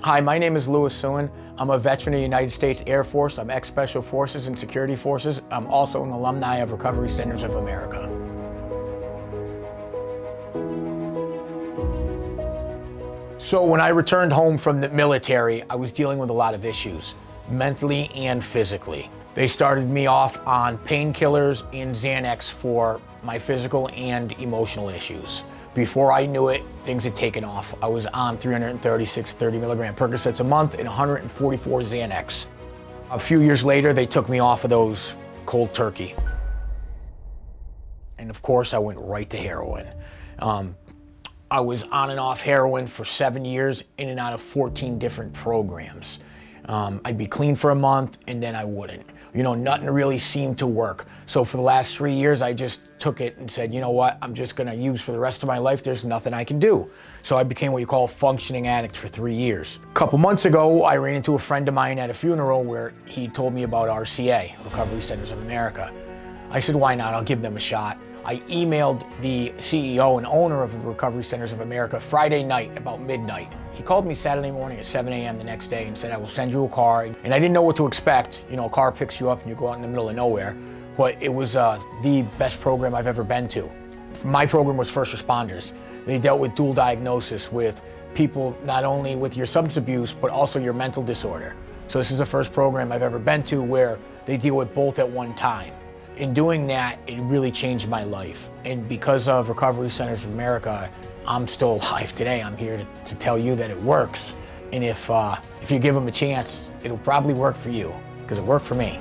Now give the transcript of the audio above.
Hi, my name is Louis Suen. I'm a veteran of the United States Air Force. I'm ex-Special Forces and Security Forces. I'm also an alumni of Recovery Centers of America. So when I returned home from the military, I was dealing with a lot of issues, mentally and physically. They started me off on painkillers and Xanax for my physical and emotional issues. Before I knew it, things had taken off. I was on 336 30-milligram Percocets a month and 144 Xanax. A few years later, they took me off of those cold turkey. And of course, I went right to heroin. I was on and off heroin for 7 years, in and out of 14 different programs. I'd be clean for a month and then I wouldn't. You know, nothing really seemed to work. So for the last 3 years, I just took it and said, you know what, I'm just gonna use for the rest of my life. There's nothing I can do. So I became what you call a functioning addict for 3 years. A couple months ago, I ran into a friend of mine at a funeral where he told me about RCA, Recovery Centers of America. I said, why not? I'll give them a shot. I emailed the CEO and owner of Recovery Centers of America Friday night about midnight. He called me Saturday morning at 7 a.m. the next day and said, I will send you a car. And I didn't know what to expect. You know, a car picks you up and you go out in the middle of nowhere. But it was the best program I've ever been to. My program was first responders. They dealt with dual diagnosis with people not only with your substance abuse, but also your mental disorder. So this is the first program I've ever been to where they deal with both at one time. In doing that, it really changed my life. And because of Recovery Centers of America, I'm still alive today. I'm here to tell you that it works. And if you give them a chance, it'll probably work for you, because it worked for me.